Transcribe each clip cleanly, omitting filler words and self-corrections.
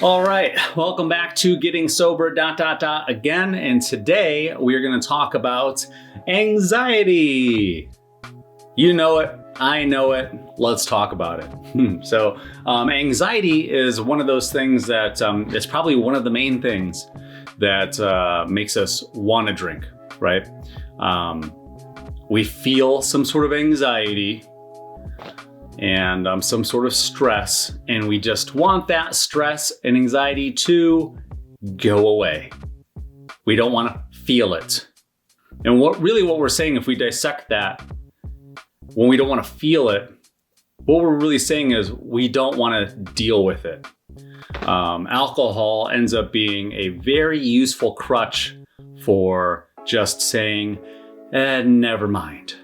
All right, welcome back to Getting Sober again, and today we're going to talk about anxiety. You know it, I know it, let's talk about it. Anxiety is one of those things that it's probably one of the main things that makes us want to drink, right? We feel some sort of anxiety and some sort of stress, and we just want that stress and anxiety to go away. We don't want to feel it. And what we're saying, if we dissect that, when we don't want to feel it, what we're really saying is we don't want to deal with it. Alcohol ends up being a very useful crutch for just saying, never mind.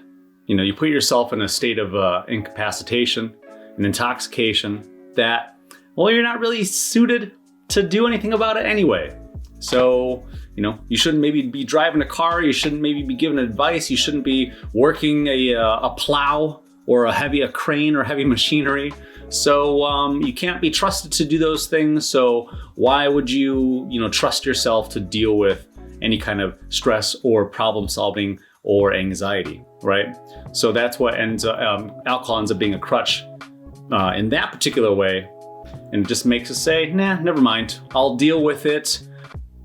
You know, you put yourself in a state of incapacitation and intoxication that, well, you're not really suited to do anything about it anyway. So, you know, you shouldn't maybe be driving a car. You shouldn't maybe be giving advice. You shouldn't be working a plow or a crane or heavy machinery. So you can't be trusted to do those things. So why would you trust yourself to deal with any kind of stress or problem solving or anxiety, right? So that's what alcohol ends up being a crutch in that particular way. And it just makes us say, nah, never mind. I'll deal with it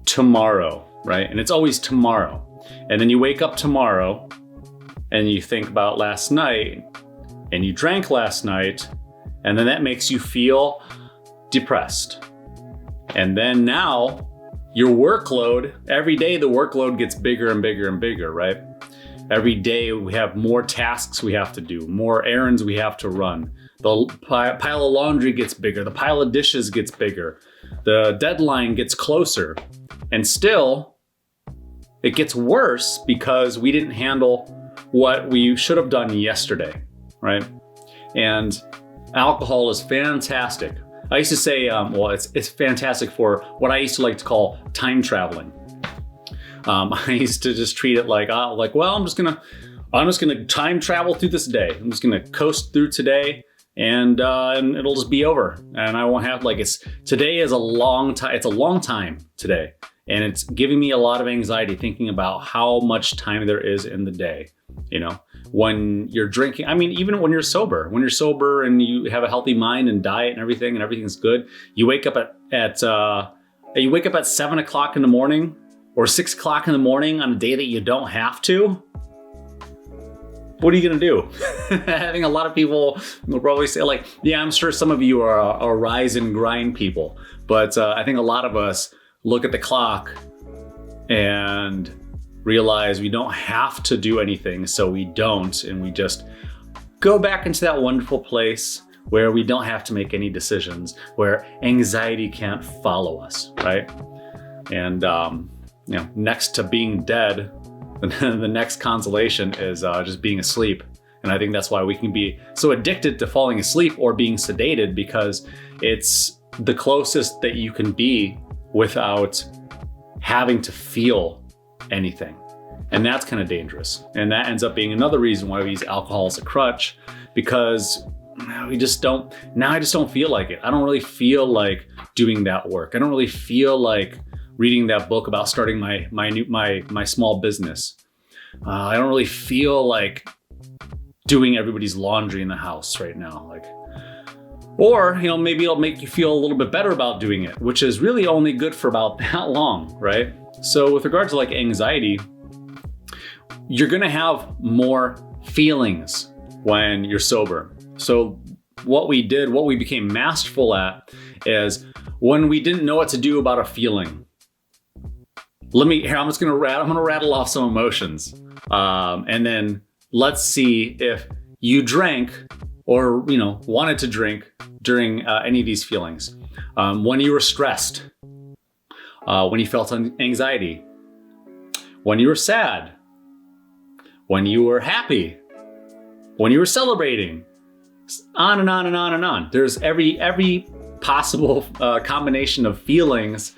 tomorrow, right? And it's always tomorrow. And then you wake up tomorrow and you think about last night and you drank last night, and then that makes you feel depressed. And then now your workload, every day the workload gets bigger and bigger and bigger, right? Every day we have more tasks we have to do, more errands we have to run. The pile of laundry gets bigger, the pile of dishes gets bigger, the deadline gets closer, and still it gets worse because we didn't handle what we should have done yesterday, right? And alcohol is fantastic. I used to say, it's fantastic for what I used to like to call time traveling. I used to just treat it like, well, I'm just gonna time travel through this day. I'm just gonna coast through today, and it'll just be over. And I won't have today is a long time. It's a long time today, and it's giving me a lot of anxiety thinking about how much time there is in the day. You know, when you're drinking, I mean, even when you're sober and you have a healthy mind and diet and everything's good. You wake up at 7 o'clock in the morning. Or 6 o'clock in the morning on a day that you don't have to, what are you gonna do? I think a lot of people will probably say yeah, I'm sure some of you are rise and grind people, but I think a lot of us look at the clock and realize we don't have to do anything, so we don't, and we just go back into that wonderful place where we don't have to make any decisions, where anxiety can't follow us, right? And next to being dead, the next consolation is just being asleep. And I think that's why we can be so addicted to falling asleep or being sedated, because it's the closest that you can be without having to feel anything. And that's kind of dangerous. And that ends up being another reason why we use alcohol as a crutch, because I just don't feel like it. I don't really feel like doing that work. I don't really feel like reading that book about starting my small business. I don't really feel like doing everybody's laundry in the house right now. Or maybe it'll make you feel a little bit better about doing it, which is really only good for about that long, right? So with regards to anxiety, you're gonna have more feelings when you're sober. So what we became masterful at is when we didn't know what to do about a feeling. I'm gonna rattle off some emotions, and then let's see if you drank or wanted to drink during any of these feelings. When you were stressed, when you felt anxiety, when you were sad, when you were happy, when you were celebrating, on and on and on and on. There's every possible combination of feelings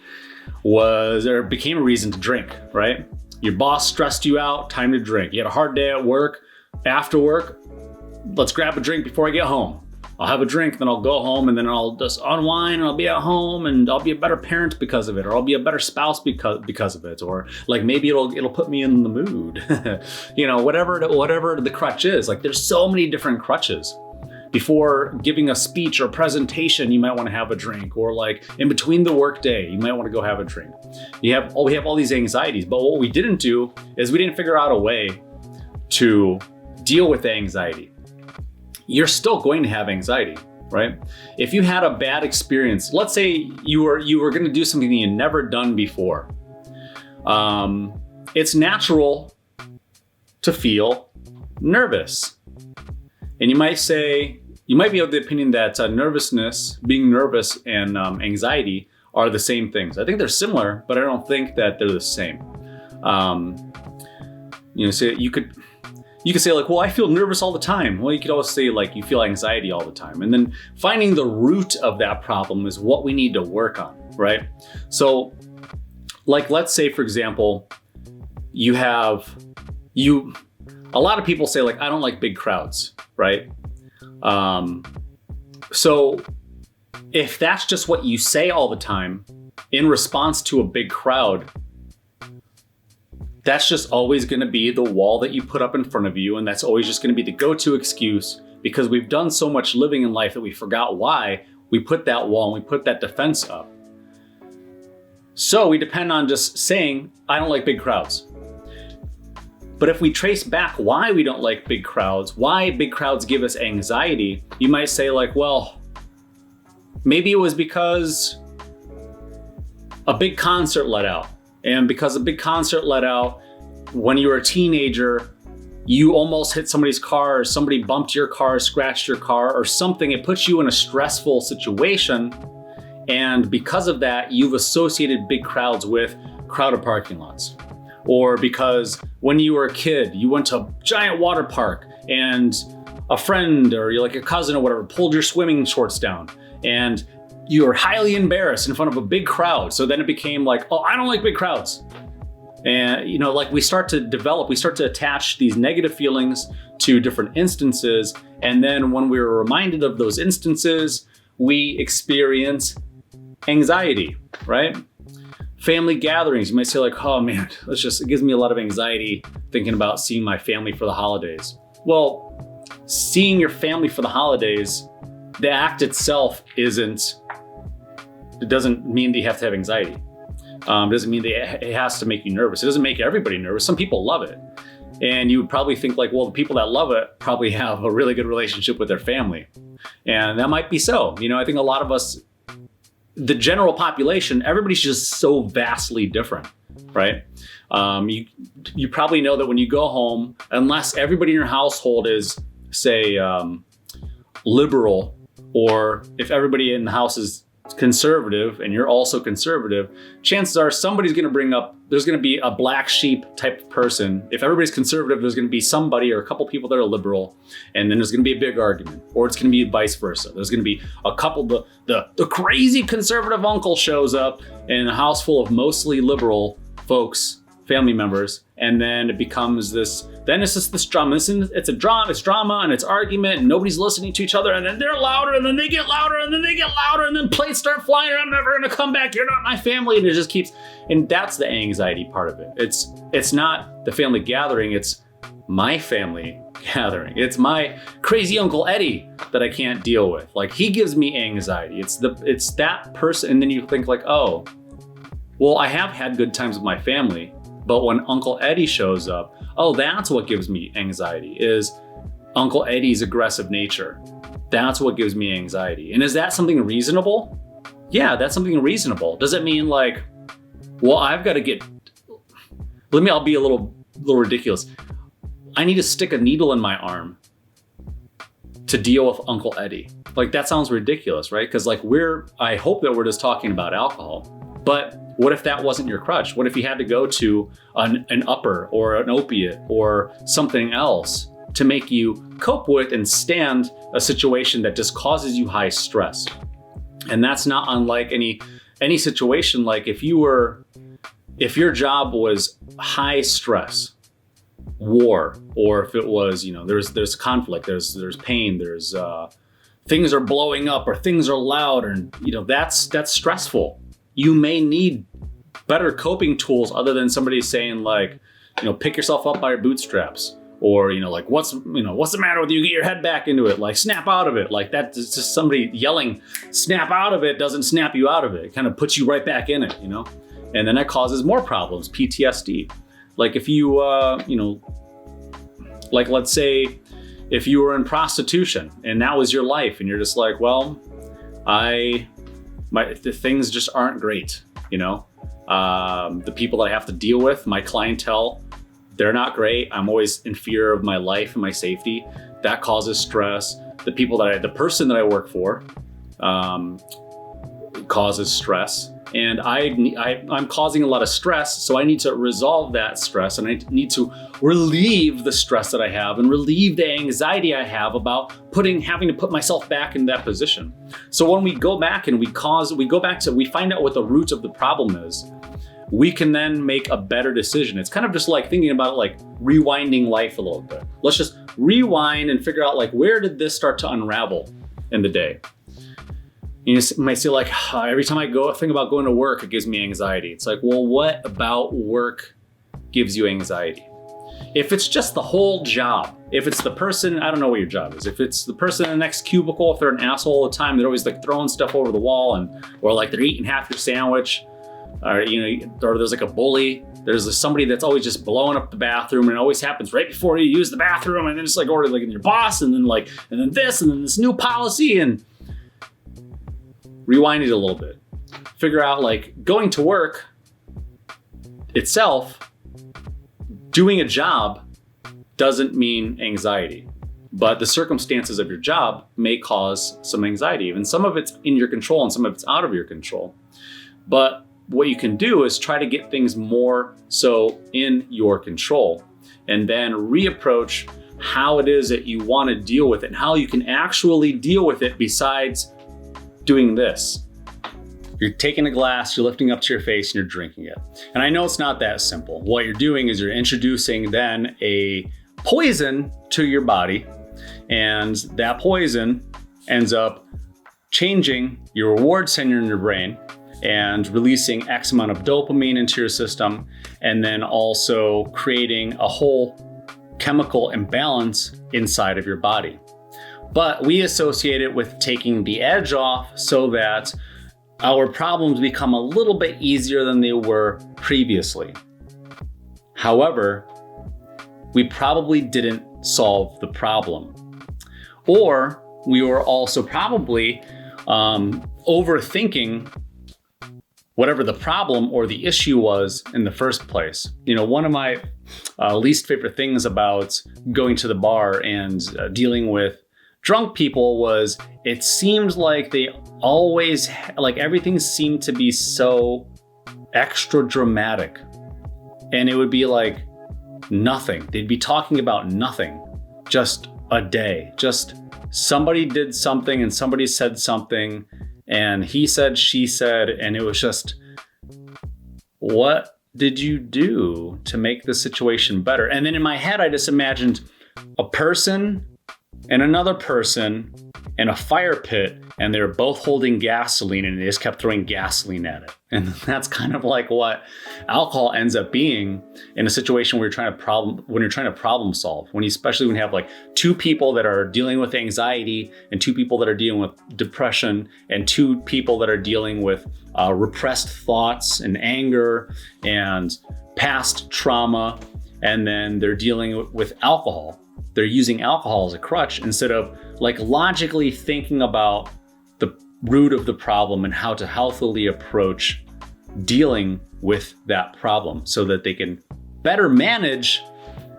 became a reason to drink, right? Your boss stressed you out, time to drink. You had a hard day at work. After work, let's grab a drink before I get home. I'll have a drink, then I'll go home, and then I'll just unwind, and I'll be at home, and I'll be a better parent because of it, or I'll be a better spouse because of it, or like maybe it'll put me in the mood. Whatever the crutch is. Like there's so many different crutches. Before giving a speech or presentation, you might want to have a drink, or like in between the workday, you might want to go have a drink. We have all these anxieties, but what we didn't do is we didn't figure out a way to deal with the anxiety. You're still going to have anxiety, right? If you had a bad experience, let's say you were going to do something that you'd never done before. It's natural to feel nervous. And you might be of the opinion that being nervous and anxiety are the same things. I think they're similar, but I don't think that they're the same. So you could say like, well, I feel nervous all the time. Well, you could always say like you feel anxiety all the time. And then finding the root of that problem is what we need to work on, right? So like, let's say, for example, a lot of people say like, I don't like big crowds, right? So if that's just what you say all the time in response to a big crowd, that's just always going to be the wall that you put up in front of you. And that's always just going to be the go-to excuse, because we've done so much living in life that we forgot why we put that wall and we put that defense up. So we depend on just saying, I don't like big crowds. But if we trace back why we don't like big crowds, why big crowds give us anxiety, you might say like, well, maybe it was because a big concert let out. And because a big concert let out, when you were a teenager, you almost hit somebody's car, or somebody bumped your car, scratched your car, or something. It puts you in a stressful situation. And because of that, you've associated big crowds with crowded parking lots. Or because when you were a kid, you went to a giant water park and a friend or you're like a cousin or whatever pulled your swimming shorts down and you were highly embarrassed in front of a big crowd. So then it became like, oh, I don't like big crowds. And like we start to attach these negative feelings to different instances. And then when we're reminded of those instances, we experience anxiety, right? Family gatherings, you might say like, oh man, it gives me a lot of anxiety thinking about seeing my family for the holidays. Well, seeing your family for the holidays, the act itself it doesn't mean that you have to have anxiety. It doesn't mean that it has to make you nervous. It doesn't make everybody nervous. Some people love it. And you would probably think like, well, the people that love it probably have a really good relationship with their family. And that might be so. I think a lot of us, the general population, everybody's just so vastly different, right? You probably know that when you go home, unless everybody in your household is, say, liberal, or if everybody in the house is conservative and you're also conservative, chances are somebody's going to there's going to be a black sheep type of person. If everybody's conservative, there's going to be somebody or a couple people that are liberal, and then there's going to be a big argument, or it's going to be vice versa. There's going to be a couple, the crazy conservative uncle shows up in a house full of mostly liberal folks, family members, and then it becomes this drama. It's drama and it's argument, and nobody's listening to each other, and then they're louder, and then they get louder, and then they get louder, and then plates start flying, I'm never gonna come back, you're not my family, and it just keeps, and that's the anxiety part of it. It's not the family gathering, it's my family gathering. It's my crazy Uncle Eddie that I can't deal with. Like, he gives me anxiety. It's that person, and then you think like, oh, well, I have had good times with my family, but when Uncle Eddie shows up, oh, that's what gives me anxiety, is Uncle Eddie's aggressive nature. That's what gives me anxiety. And is that something reasonable? Yeah, that's something reasonable. Does it mean like, well, I'll be a little ridiculous. I need to stick a needle in my arm to deal with Uncle Eddie. Like, that sounds ridiculous, right? Because like I hope that we're just talking about alcohol, but what if that wasn't your crutch? What if you had to go to an upper or an opiate or something else to make you cope with and stand a situation that just causes you high stress? And that's not unlike any situation. Like if your job was high stress, war, or if it was, there's conflict, there's pain, there's things are blowing up or things are loud, and that's stressful. You may need better coping tools other than somebody saying like, pick yourself up by your bootstraps, or like what's the matter with you? Get your head back into it. Like snap out of it. Like that is just somebody yelling, snap out of it doesn't snap you out of it. It kind of puts you right back in it, and then that causes more problems. PTSD. Like if you like let's say if you were in prostitution and that was your life, and you're just like, well, the things just aren't great, the people that I have to deal with, my clientele, they're not great. I'm always in fear of my life and my safety. That causes stress. The person that I work for causes stress, and I'm causing a lot of stress. So I need to resolve that stress, and I need to relieve the stress that I have and relieve the anxiety I have about having to put myself back in that position. So when we go back and we find out what the root of the problem is, we can then make a better decision. It's kind of just like thinking about it like rewinding life a little bit. Let's just rewind and figure out like, where did this start to unravel in the day? You might see like, every time I think about going to work, it gives me anxiety. It's like, well, what about work gives you anxiety? If it's just the whole job, if it's the person, I don't know what your job is. If it's the person in the next cubicle, if they're an asshole all the time, they're always like throwing stuff over the wall, or like they're eating half your sandwich, or there's like a bully. There's somebody that's always just blowing up the bathroom, and it always happens right before you use the bathroom, and then it's like already like in your boss, and then this new policy, and rewind it a little bit. Figure out like going to work itself, doing a job doesn't mean anxiety, but the circumstances of your job may cause some anxiety. Even some of it's in your control and some of it's out of your control. But what you can do is try to get things more so in your control, and then reapproach how it is that you want to deal with it and how you can actually deal with it besides doing this. You're taking a glass, you're lifting up to your face, and you're drinking it. And I know it's not that simple. What you're doing is you're introducing then a poison to your body, and that poison ends up changing your reward center in your brain and releasing X amount of dopamine into your system, and then also creating a whole chemical imbalance inside of your body. But we associate it with taking the edge off so that our problems become a little bit easier than they were previously. However, we probably didn't solve the problem. Or we were also probably overthinking whatever the problem or the issue was in the first place. One of my least favorite things about going to the bar and dealing with drunk people was it seemed like they always, like everything seemed to be so extra dramatic. And it would be like nothing. They'd be talking about nothing, just a day. Just somebody did something and somebody said something and he said, she said, and it was just, what did you do to make the situation better? And then in my head, I just imagined a person and another person in a fire pit, and they were both holding gasoline, and they just kept throwing gasoline at it. And that's kind of like what alcohol ends up being in a situation where you're trying to problem solve. Especially when you have like two people that are dealing with anxiety, and two people that are dealing with depression, and two people that are dealing with repressed thoughts and anger and past trauma, and then they're dealing with alcohol. They're using alcohol as a crutch instead of like logically thinking about the root of the problem and how to healthily approach dealing with that problem so that they can better manage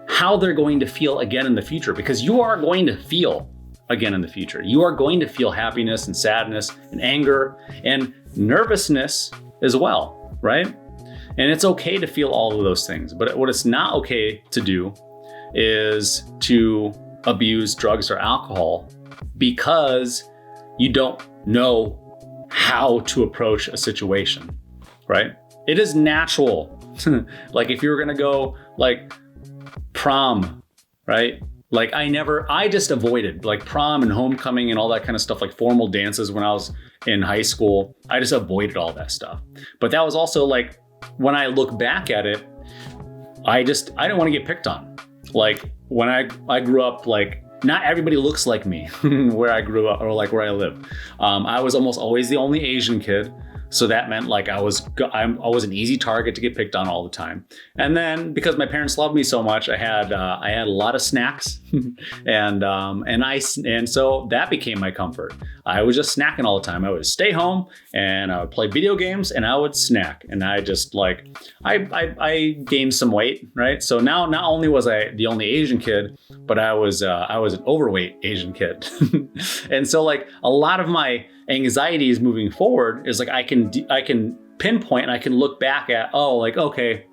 how they're going to feel again in the future. Because you are going to feel again in the future. You are going to feel happiness and sadness and anger and nervousness as well, right? And it's okay to feel all of those things. But what it's not okay to do is to abuse drugs or alcohol because you don't know how to approach a situation, right? It is natural. Like if you were gonna go like prom, right? Like I just avoided like prom and homecoming and all that kind of stuff, like formal dances when I was in high school. I just avoided all that stuff. But that was also like, when I look back at it, I didn't want to get picked on. Like when I grew up, like not everybody looks like me where I grew up or like where I live. I was almost always the only Asian kid. So that meant like I was an easy target to get picked on all the time. And then because my parents loved me so much, I had a lot of snacks, and so that became my comfort. I was just snacking all the time. I would stay home and I would play video games and I would snack. And I just like I gained some weight, right? So now not only was I the only Asian kid, but I was an overweight Asian kid, and so like a lot of my anxieties moving forward is like I can pinpoint and I can look back at, oh, like, okay,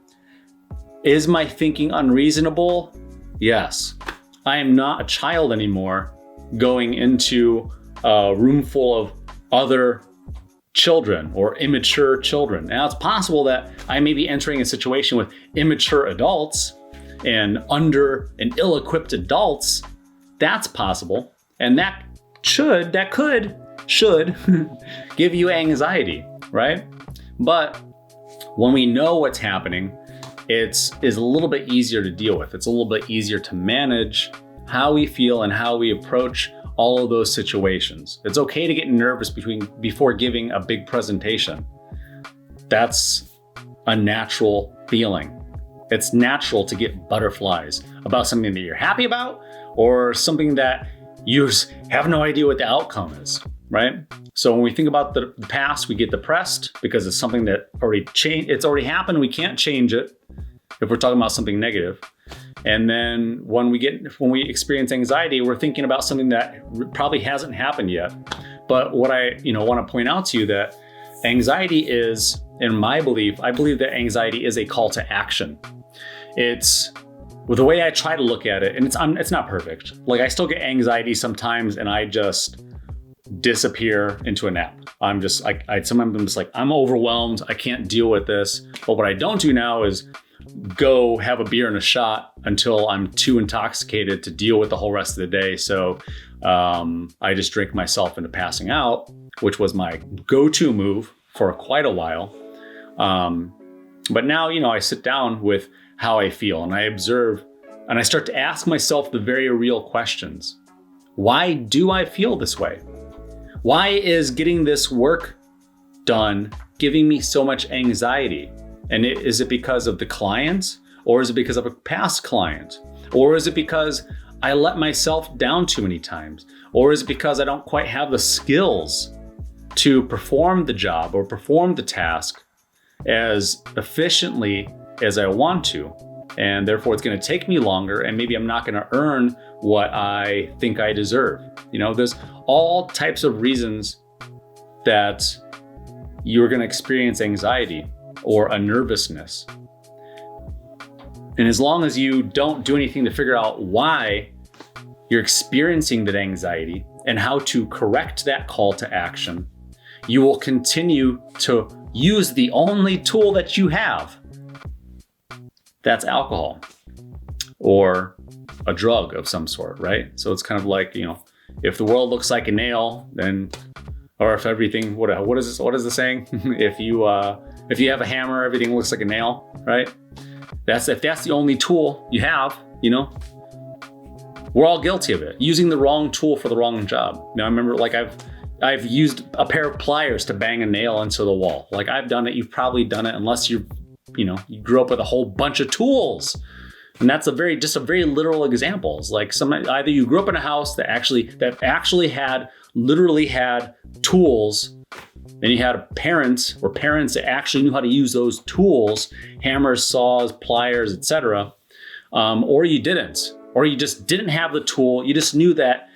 is my thinking unreasonable? Yes. I am not a child anymore going into a room full of other children or immature children. Now it's possible that I may be entering a situation with immature adults and under and ill-equipped adults. That's possible. And that could give you anxiety, right? But when we know what's happening, is a little bit easier to deal with. It's a little bit easier to manage how we feel and how we approach all of those situations. It's okay to get nervous before giving a big presentation. That's a natural feeling. It's natural to get butterflies about something that you're happy about or something that you just have no idea what the outcome is, right? So when we think about the past, we get depressed because it's something that it's already happened. We can't change it if we're talking about something negative. And then when we experience anxiety, we're thinking about something that probably hasn't happened yet. But what I want to point out to you that anxiety is, in my belief, I believe that anxiety is a call to action. It's the way I try to look at it, and it's not perfect. Like I still get anxiety sometimes, and I just disappear into a nap. Sometimes I'm just like, I'm overwhelmed. I can't deal with this. But what I don't do now is go have a beer and a shot until I'm too intoxicated to deal with the whole rest of the day. So I just drink myself into passing out, which was my go-to move for quite a while. But now, I sit down with how I feel and I observe and I start to ask myself the very real questions. Why do I feel this way? Why is getting this work done giving me so much anxiety? And is it because of the client, or is it because of a past client? Or is it because I let myself down too many times? Or is it because I don't quite have the skills to perform the job or perform the task as efficiently as I want to? And therefore it's going to take me longer, and maybe I'm not going to earn what I think I deserve. There's all types of reasons that you're going to experience anxiety or a nervousness. And as long as you don't do anything to figure out why you're experiencing that anxiety and how to correct that call to action, you will continue to use the only tool that you have. That's alcohol or a drug of some sort, right? So it's kind of like, if the world looks like a nail, then, or if everything, what is the saying? If you have a hammer, everything looks like a nail, right? If that's the only tool you have, we're all guilty of it. Using the wrong tool for the wrong job. Now I remember like I've used a pair of pliers to bang a nail into the wall. Like I've done it, you've probably done it, unless you grew up with a whole bunch of tools. And that's just a very literal examples. Like either you grew up in a house that actually literally had tools, and you had parents that actually knew how to use those tools, hammers, saws, pliers, etc. Or you didn't, or you just didn't have the tool. You just knew that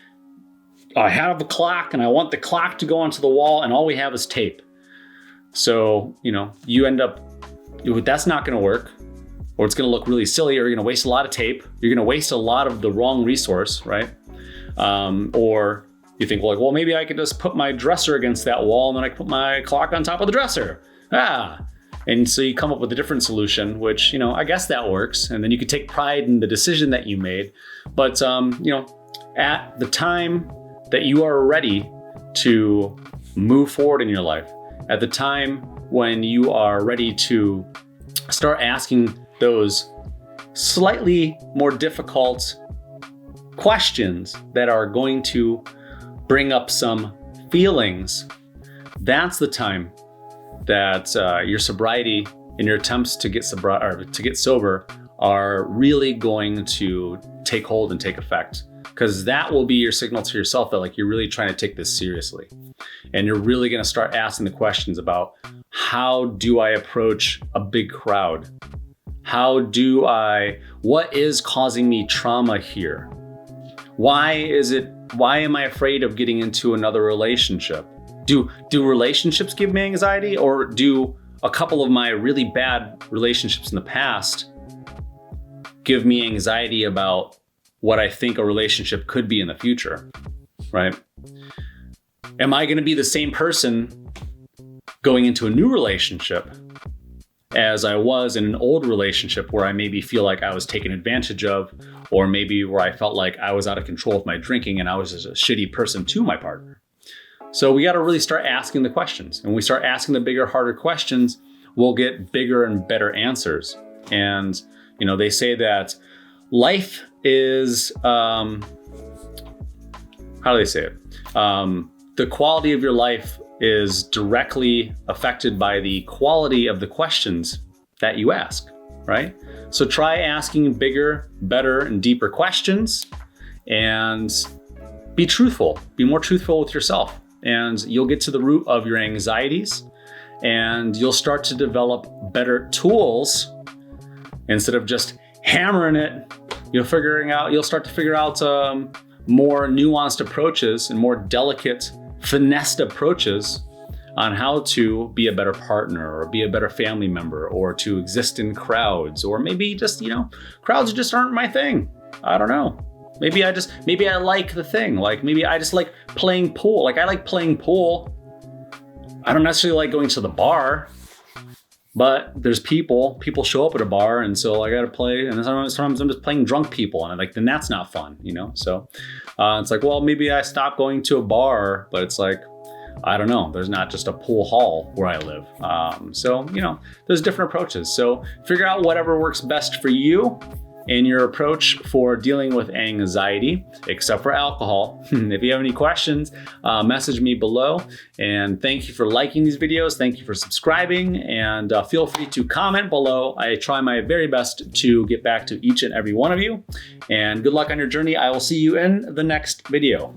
I have a clock and I want the clock to go onto the wall, and all we have is tape. So, you end up, that's not going to work, or it's going to look really silly, or you're going to waste a lot of tape. You're going to waste a lot of the wrong resource, right? Or you think, well, maybe I could just put my dresser against that wall and then I can put my clock on top of the dresser. And so you come up with a different solution, which, I guess that works. And then you can take pride in the decision that you made. But, at the time that you are ready to move forward in your life, at the time when you are ready to start asking those slightly more difficult questions that are going to bring up some feelings, that's the time that your sobriety and your attempts to get sober are really going to take hold and take effect. Because that will be your signal to yourself that like you're really trying to take this seriously. And you're really going to start asking the questions about, how do I approach a big crowd? What is causing me trauma here? Why am I afraid of getting into another relationship? Do relationships give me anxiety, or do a couple of my really bad relationships in the past give me anxiety about what I think a relationship could be in the future, right? Am I going to be the same person going into a new relationship as I was in an old relationship where I maybe feel like I was taken advantage of, or maybe where I felt like I was out of control with my drinking and I was just a shitty person to my partner? So we got to really start asking the questions. And when we start asking the bigger, harder questions, we'll get bigger and better answers. And, they say that life is, how do they say it? The quality of your life is directly affected by the quality of the questions that you ask, right? So try asking bigger, better, and deeper questions, and be truthful. Be more truthful with yourself, and you'll get to the root of your anxieties, and you'll start to develop better tools instead of just hammering it. You'll start to figure out more nuanced approaches and more delicate, finessed approaches on how to be a better partner, or be a better family member, or to exist in crowds, or maybe just, crowds just aren't my thing. I don't know. Maybe I like the thing. Like maybe I just like playing pool. Like I like playing pool. I don't necessarily like going to the bar, but there's people show up at a bar, and so I got to play. And sometimes I'm just playing drunk people, and then that's not fun, So it's like, well, maybe I stop going to a bar, but it's like, I don't know. There's not just a pool hall where I live. So there's different approaches. So figure out whatever works best for you in your approach for dealing with anxiety, except for alcohol. If you have any questions, message me below. And thank you for liking these videos. Thank you for subscribing, and feel free to comment below. I try my very best to get back to each and every one of you. And good luck on your journey. I will see you in the next video.